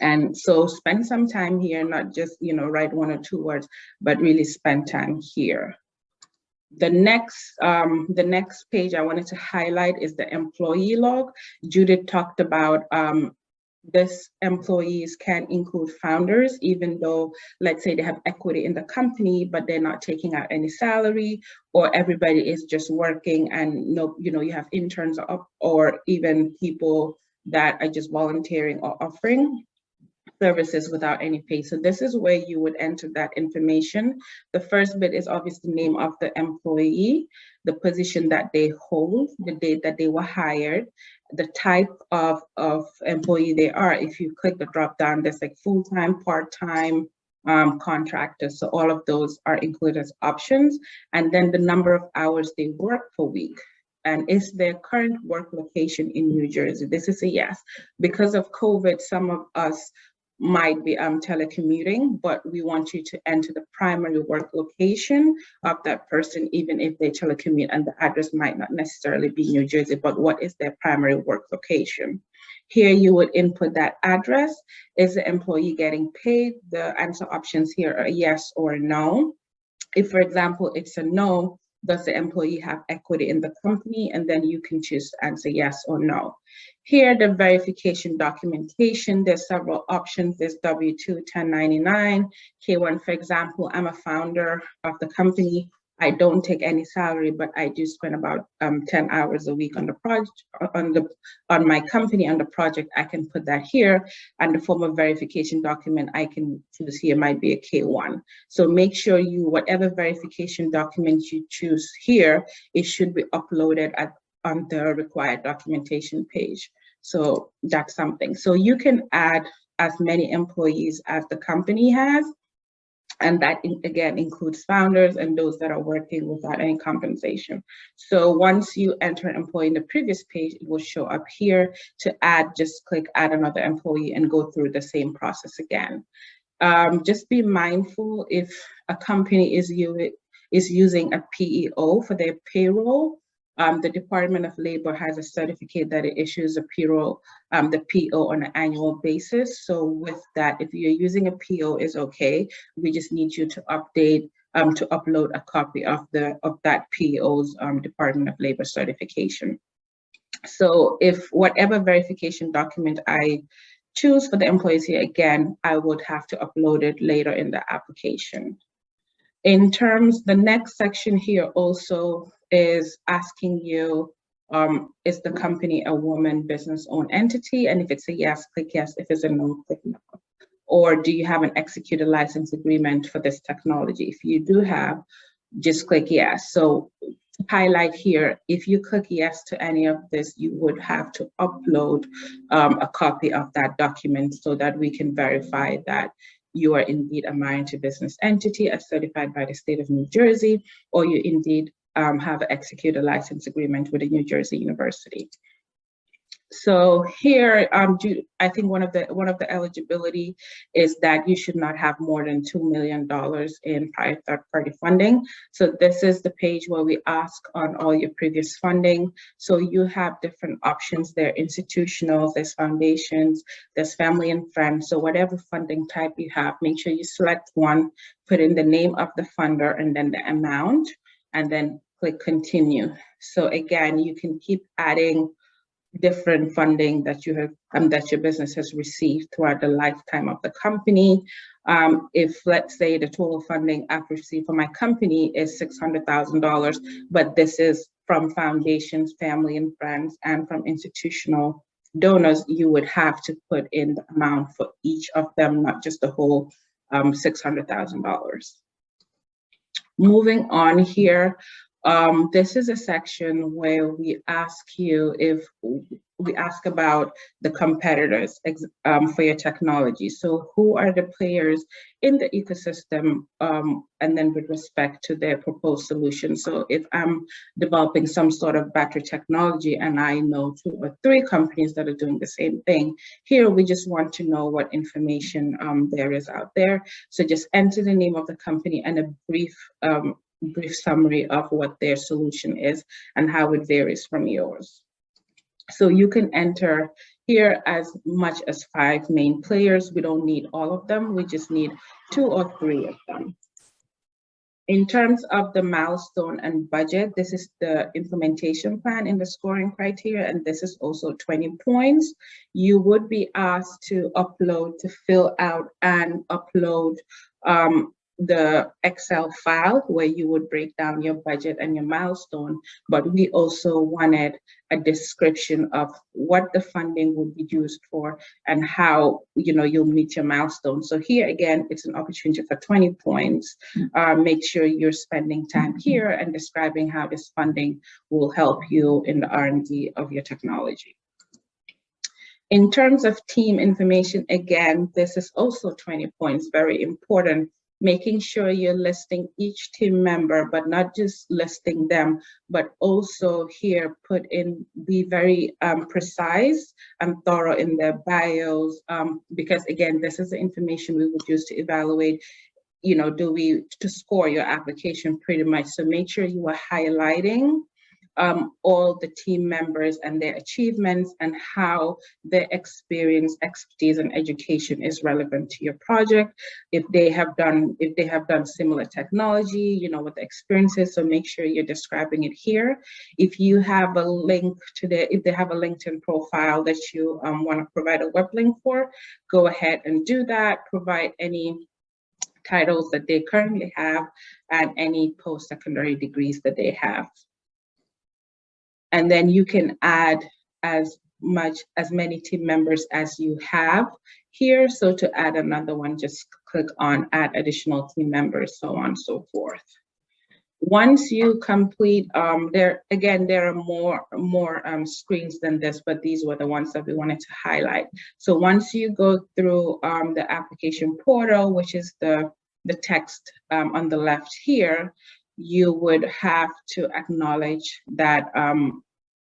And so spend some time here, not just write 1 or 2 words, but really spend time here. The next page I wanted to highlight is the employee log. Judith talked about this employees can include founders, even though, let's say they have equity in the company, but they're not taking out any salary, or everybody is just working and you have interns or even people that are just volunteering or offering services without any pay. So this is where you would enter that information. The first bit is obviously the name of the employee, the position that they hold, the date that they were hired, the type of employee they are. If you click the drop down, there's like full-time, part-time, contractors. So all of those are included as options. And then the number of hours they work per week. And is their current work location in New Jersey? This is a yes. Because of COVID, some of us might be telecommuting, but we want you to enter the primary work location of that person, even if they telecommute, and the address might not necessarily be New Jersey, but what is their primary work location? Here you would input that address. Is the employee getting paid? The answer options here are yes or no. If, for example, it's a no, does the employee have equity in the company? And then you can choose to answer yes or no. Here, the verification documentation, there's several options. There's W-2, 1099, K-1. For example, I'm a founder of the company. I don't take any salary, but I do spend about 10 hours a week on the project, on my company, on the project. I can put that here, and the form of verification document I can choose here might be a K-1. So make sure whatever verification document you choose here, it should be uploaded on the required documentation page. So that's something. So you can add as many employees as the company has. And that, again, includes founders and those that are working without any compensation. So once you enter an employee in the previous page, it will show up here. To add, just click add another employee and go through the same process again. Just be mindful if a company is using a PEO for their payroll. The Department of Labor has a certificate that it issues a payroll, the PO on an annual basis. So with that, if you're using a PO is okay. We just need you to update, to upload a copy of that PO's Department of Labor certification. So if whatever verification document I choose for the employees here, again, I would have to upload it later in the application. In terms, the next section here also is asking you, is the company a woman business-owned entity? And if it's a yes, click yes. If it's a no, click no. Or do you have an executed license agreement for this technology? If you do have, just click yes. So to highlight here, if you click yes to any of this, you would have to upload a copy of that document so that we can verify that you are indeed a married to business entity as certified by the state of New Jersey, or you indeed have executed a license agreement with a New Jersey university. So here, I think one of the eligibility is that you should not have more than $2 million in prior third-party funding. So this is the page where we ask on all your previous funding. So you have different options there: institutional, there's foundations, there's family and friends. So whatever funding type you have, make sure you select one, put in the name of the funder and then the amount, and then click continue. So again, you can keep adding different funding that you have that your business has received throughout the lifetime of the company. If let's say the total funding I've received for my company is $600,000, but this is from foundations, family and friends, and from institutional donors, you would have to put in the amount for each of them, not just the whole $600,000. Moving on here. This is a section where we ask about the competitors for your technology. So who are the players in the ecosystem, and then with respect to their proposed solution. So if I'm developing some sort of battery technology and I know 2 or 3 companies that are doing the same thing, here we just want to know what information there is out there. So just enter the name of the company and a brief summary of what their solution is and how it varies from yours. So you can enter here as much as 5 main players. We don't need all of them. We just need 2 or 3 of them. In terms of the milestone and budget, this is the implementation plan in the scoring criteria, and this is also 20 points. You would be asked to fill out and upload the Excel file where you would break down your budget and your milestone, but we also wanted a description of what the funding would be used for and how you'll meet your milestone. So here again, it's an opportunity for 20 points. Make sure you're spending time here and describing how this funding will help you in the R&D of your technology. In terms of team information, again, this is also 20 points, very important. Making sure you're listing each team member, but not just listing them, but also here be very precise and thorough in their bios, because again, this is the information we would use to evaluate, to score your application pretty much. So make sure you are highlighting all the team members and their achievements and how their experience, expertise, and education is relevant to your project. If they have done similar technology, what the experience is. So make sure you're describing it here. If you have a link if they have a LinkedIn profile that you want to provide a web link for, go ahead and do that. Provide any titles that they currently have and any post-secondary degrees that they have. And then you can add as many team members as you have here. So to add another one, just click on add additional team members, so on and so forth. Once you complete, there are more screens than this, but these were the ones that we wanted to highlight. So once you go through the application portal, which is the text on the left here, you would have to acknowledge that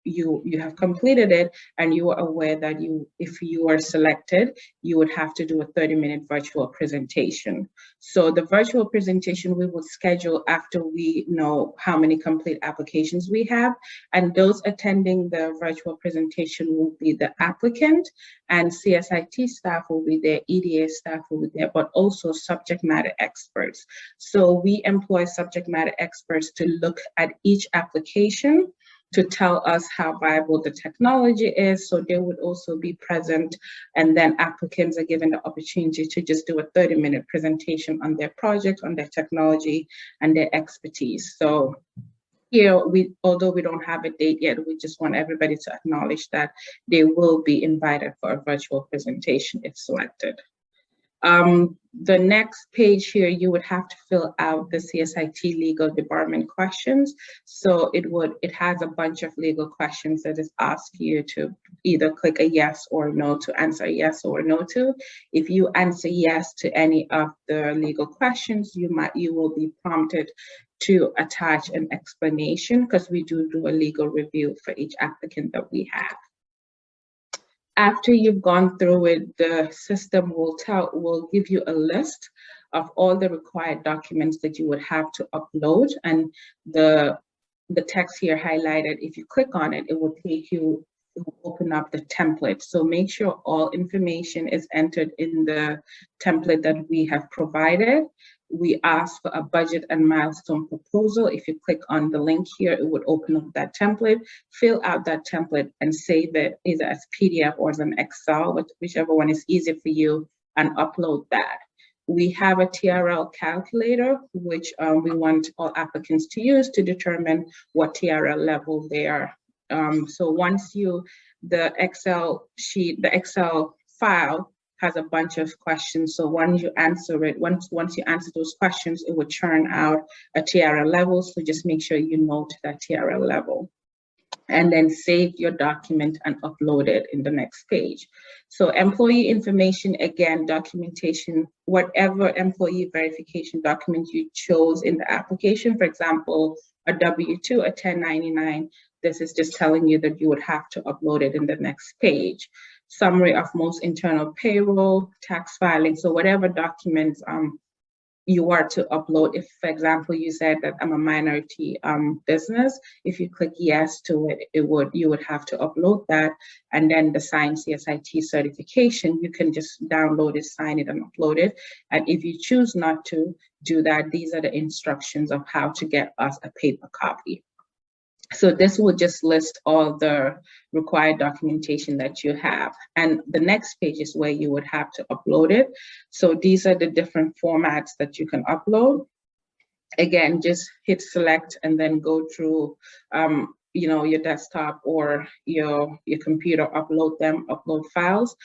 you have completed it and you are aware that if you are selected, you would have to do a 30-minute virtual presentation. So the virtual presentation we will schedule after we know how many complete applications we have, and those attending the virtual presentation will be the applicant, and CSIT staff will be there, EDA staff will be there, but also subject matter experts. So we employ subject matter experts to look at each application to tell us how viable the technology is. So they would also be present, and then applicants are given the opportunity to just do a 30-minute presentation on their project, on their technology, and their expertise. So here, although we don't have a date yet, we just want everybody to acknowledge that they will be invited for a virtual presentation if selected. The next page here, you would have to fill out the CSIT legal debarment questions. So it has a bunch of legal questions that is asked you to either click a yes or no to answer yes or no to. If you answer yes to any of the legal questions, you will be prompted to attach an explanation, because we do a legal review for each applicant that we have. After you've gone through it, the system will give you a list of all the required documents that you would have to upload, and the text here highlighted, if you click on it, it will open up the template. So make sure all information is entered in the template that we have provided. We ask for a budget and milestone proposal. If you click on the link here, it would open up that template. Fill out that template and save it either as PDF or as an Excel, whichever one is easier for you, and upload that. We have a TRL calculator, which we want all applicants to use to determine what TRL level they are. So once the Excel sheet, the Excel file has a bunch of questions. So once you answer those questions, it will churn out a TRL level. So just make sure you note that TRL level, and then save your document and upload it in the next page. So employee information, again, documentation, whatever employee verification document you chose in the application, for example, a W-2, a 1099, this is just telling you that you would have to upload it in the next page. Summary of most internal payroll, tax filing, so whatever documents you are to upload. If, for example, you said that I'm a minority business, if you click yes to it, you would have to upload that. And then the signed CSIT certification, you can just download it, sign it, and upload it. And if you choose not to do that, these are the instructions of how to get us a paper copy. So this will just list all the required documentation that you have. And the next page is where you would have to upload it. So these are the different formats that you can upload. Again, just hit select and then go through your desktop or your computer, upload files.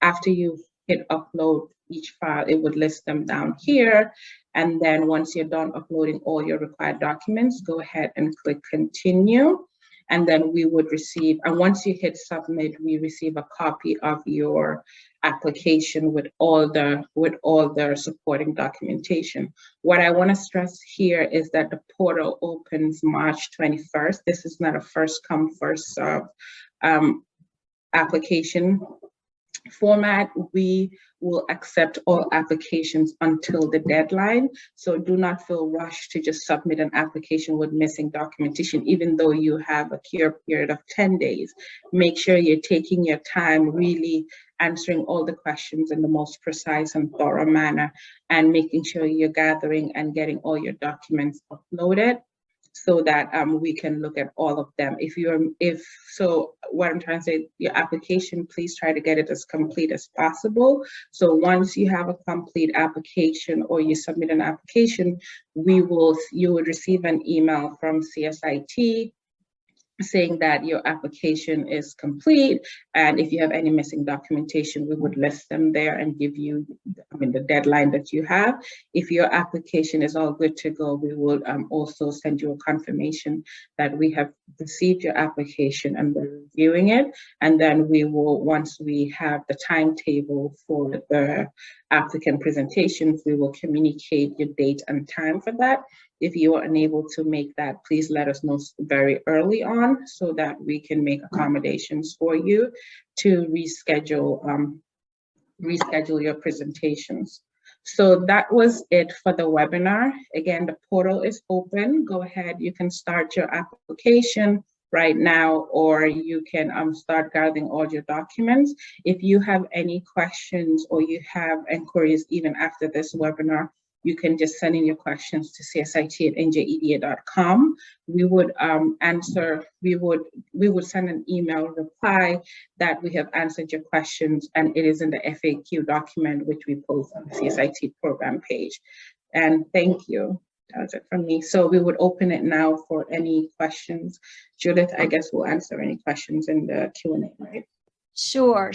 After you hit upload each file, it would list them down here. And then once you're done uploading all your required documents, go ahead and click continue. And then we would receive, and once you hit submit, we receive a copy of your application with all the supporting documentation. What I want to stress here is that the portal opens March 21st. This is not a first come, first serve application format. We will accept all applications until the deadline. So do not feel rushed to just submit an application with missing documentation, even though you have a cure period of 10 days. Make sure you're taking your time, really answering all the questions in the most precise and thorough manner, and making sure you're gathering and getting all your documents uploaded, so that we can look at all of them. So what I'm trying to say, your application, please try to get it as complete as possible. So once you have a complete application or you submit an application, you would receive an email from CSIT saying that your application is complete, and if you have any missing documentation, we would list them there and give you the deadline that you have. If your application is all good to go, we will also send you a confirmation that we have received your application and we're reviewing it. And then we will, once we have the timetable for the applicant presentations, we will communicate your date and time for that. If you are unable to make that, please let us know very early on so that we can make accommodations for you to reschedule your presentations. So that was it for the webinar. Again, the portal is open. Go ahead, you can start your application right now, or you can start gathering all your documents. If you have any questions or you have inquiries even after this webinar, you can just send in your questions to csit@njeda.com. We would answer, we would send an email reply that we have answered your questions, and it is in the FAQ document, which we post on the CSIT program page. And thank you. That's it from me. So we would open it now for any questions. Judith, I guess we'll answer any questions in the Q&A, right? Sure.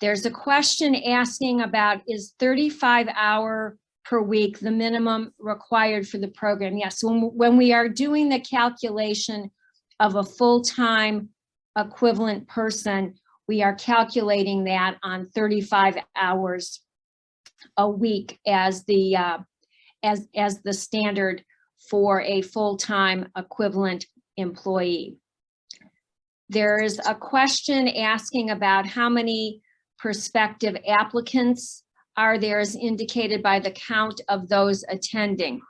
There's a question asking about, is 35-hour per week the minimum required for the program? Yes, when we are doing the calculation of a full-time equivalent person, we are calculating that on 35 hours a week as the standard for a full-time equivalent employee. There is a question asking about how many prospective applicants are there as indicated by the count of those attending.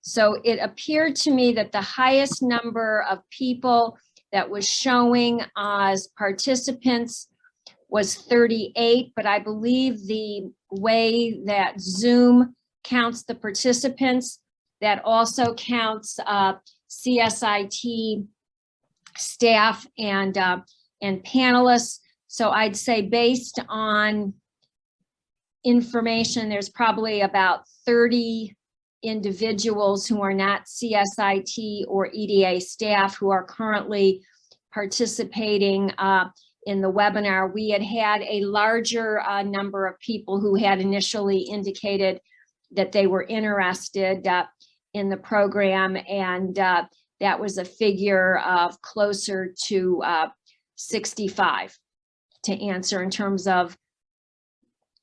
So it appeared to me that the highest number of people that was showing as participants was 38, but I believe the way that Zoom counts the participants, that also counts CSIT staff and panelists. So I'd say based on information, there's probably about 30 individuals who are not CSIT or EDA staff who are currently participating in the webinar. We had a larger number of people who had initially indicated that they were interested in the program, and that was a figure of closer to 65 to answer in terms of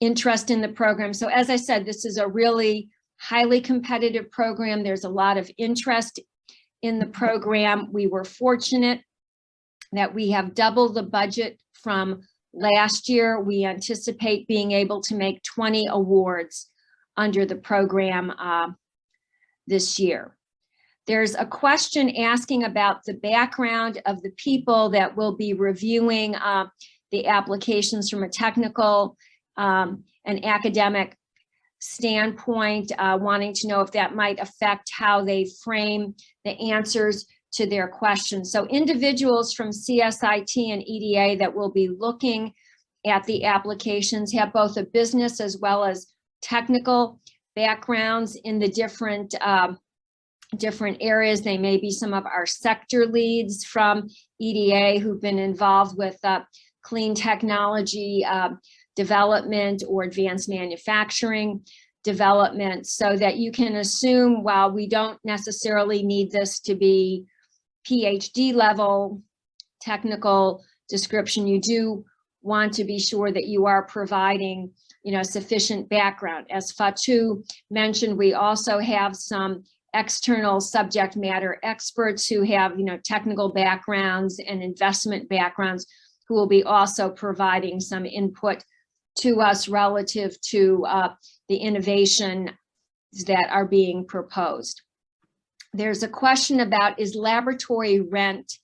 interest in the program. So as I said, this is a really highly competitive program. There's a lot of interest in the program. We were fortunate that we have doubled the budget from last year. We anticipate being able to make 20 awards under the program this year. There's a question asking about the background of the people that will be reviewing the applications from a technical and academic standpoint, wanting to know if that might affect how they frame the answers to their questions. So individuals from CSIT and EDA that will be looking at the applications have both a business as well as technical backgrounds in the different areas. They may be some of our sector leads from EDA who've been involved with clean technology development or advanced manufacturing development, so that you can assume, while we don't necessarily need this to be PhD level technical description, you do want to be sure that you are providing, sufficient background. As Fatou mentioned, we also have some external subject matter experts who have, technical backgrounds and investment backgrounds, who will be also providing some input to us relative to the innovation that are being proposed. There's a question about, is laboratory rent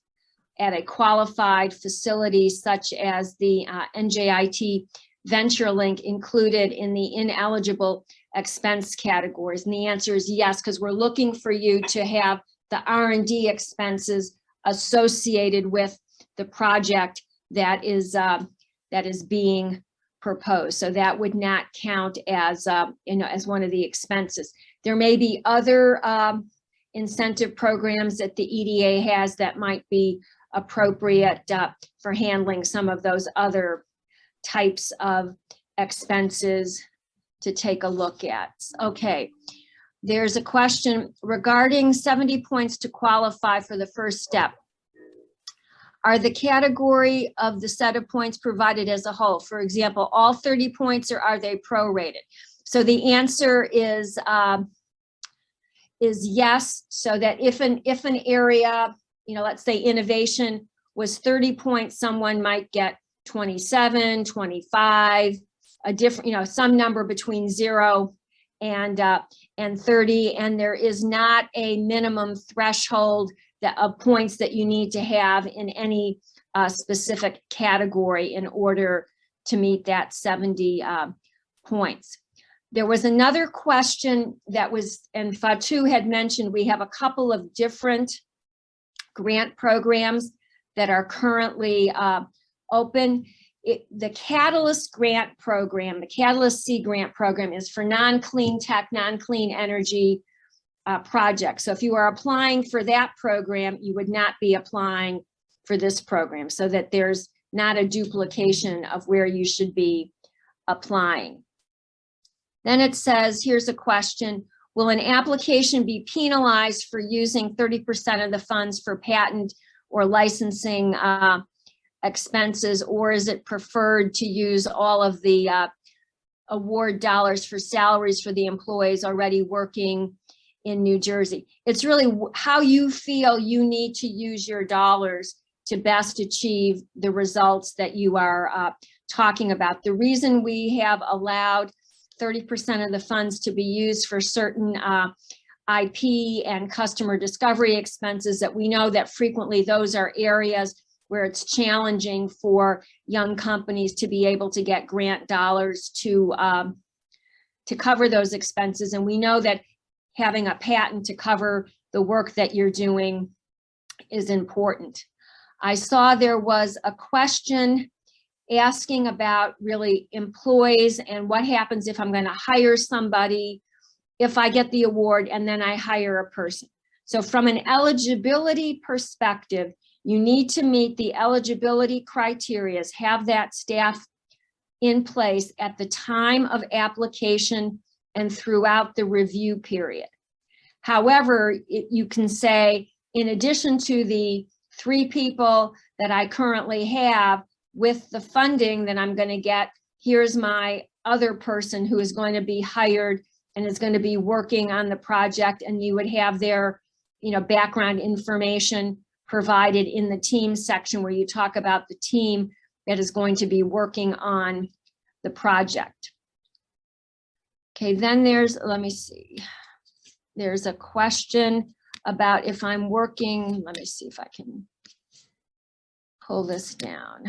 at a qualified facility such as the NJIT VentureLink included in the ineligible expense categories? And the answer is yes, because we're looking for you to have the R&D expenses associated with the project that is being proposed. So that would not count as as one of the expenses. There may be other incentive programs that the EDA has that might be appropriate for handling some of those other types of expenses to take a look at. Okay, there's a question regarding 70 points to qualify for the first step. Are the category of the set of points provided as a whole? For example, all 30 points, or are they prorated? So the answer is is yes, so that if an area, let's say innovation was 30 points, someone might get 27, 25, a different, some number between 0 and 30, and there is not a minimum threshold of points that you need to have in any specific category in order to meet that 70 points. There was another question that was, and Fatou had mentioned, we have a couple of different grant programs that are currently open. The Catalyst grant program, the Catalyst C grant program, is for non-clean tech, non-clean energy projects. So if you are applying for that program, you would not be applying for this program, so that there's not a duplication of where you should be applying. Then it says, here's a question: will an application be penalized for using 30% of the funds for patent or licensing expenses, or is it preferred to use all of the award dollars for salaries for the employees already working in New Jersey? It's really how you feel you need to use your dollars to best achieve the results that you are talking about. The reason we have allowed 30% of the funds to be used for certain IP and customer discovery expenses, that we know that frequently those are areas where it's challenging for young companies to be able to get grant dollars to cover those expenses. And we know that having a patent to cover the work that you're doing is important. I saw there was a question asking about really employees and what happens if I'm going to hire somebody, if I get the award and then I hire a person. So from an eligibility perspective, you need to meet the eligibility criteria, have that staff in place at the time of application and throughout the review period. However, you can say, in addition to the 3 people that I currently have, with the funding that I'm going to get, here's my other person who is going to be hired and is going to be working on the project, and you would have their background information provided in the team section where you talk about the team that is going to be working on the project. Okay, then there's, let me see, there's a question about if I'm working, let me see if I can pull this down.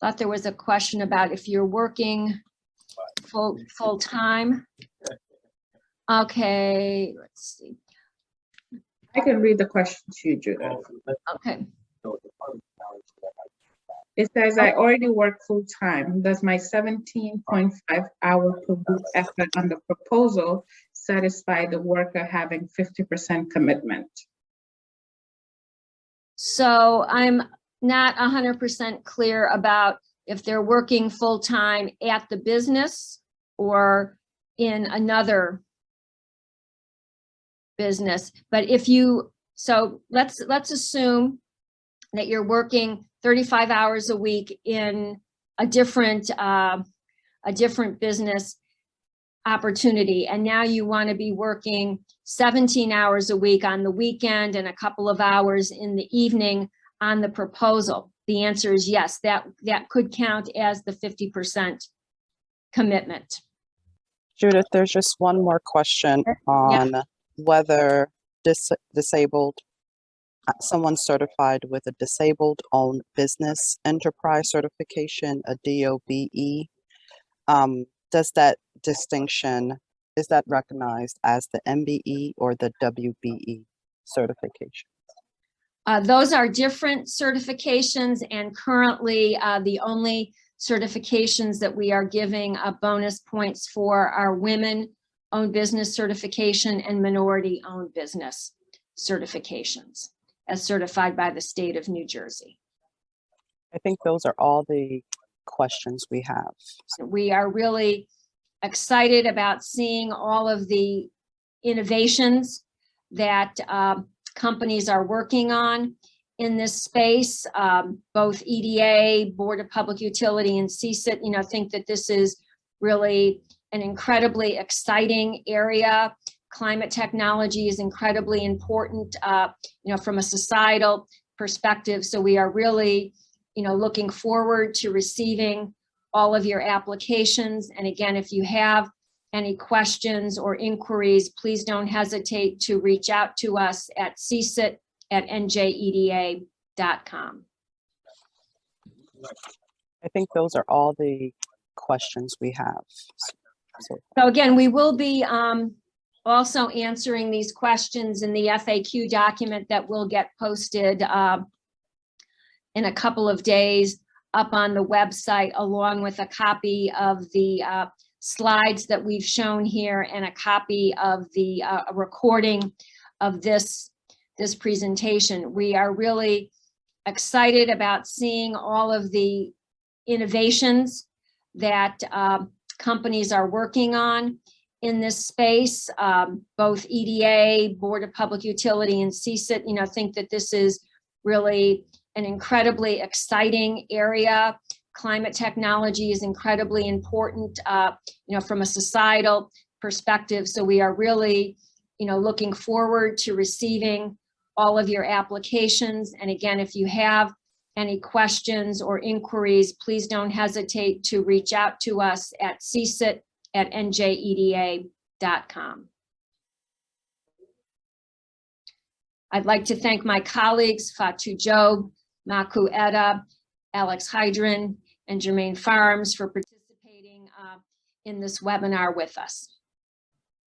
Thought there was a question about if you're working full time. Okay, let's see. I can read the question to you, Judith. Okay. It says, I already work full time. Does my 17.5 hour per week effort on the proposal satisfy the worker having 50% commitment? So I'm not 100% clear about if they're working full time at the business or in another business. But if you, so let's assume that you're working 35 hours a week in a different business opportunity, and now you want to be working 17 hours a week on the weekend and a couple of hours in the evening on the proposal. The answer is yes, that could count as the 50% commitment. Judith, there's just one more question on whether disabled, someone certified with a disabled owned business enterprise certification, a DOBE, does that distinction, is that recognized as the MBE or the WBE certification? Those are different certifications, and currently the only certifications that we are giving bonus points for are women-owned business certification and minority-owned business certifications, as certified by the state of New Jersey. I think those are all the questions we have. So we are really excited about seeing all of the innovations that companies are working on in this space. Both EDA, Board of Public Utility, and CSIT, think that this is really an incredibly exciting area. climate technology is incredibly important, from a societal perspective. So we are really, looking forward to receiving all of your applications. And again, if you have any questions or inquiries, please don't hesitate to reach out to us at csit@njeda.com. I think those are all the questions we have. So So again, we will be also answering these questions in the FAQ document that will get posted in a couple of days up on the website, along with a copy of the slides that we've shown here and a copy of the recording of this presentation. We are really excited about seeing all of the innovations that companies are working on in this space. Both EDA, Board of Public Utility, and CSIT, think that this is really an incredibly exciting area. Climate technology is incredibly important, from a societal perspective. So we are really, looking forward to receiving all of your applications. And again, if you have any questions or inquiries, please don't hesitate to reach out to us at csit@njeda.com. I'd like to thank my colleagues, Fatu Job, Maku Etta, Alex Hydrin, and Jermaine Farms for participating in this webinar with us.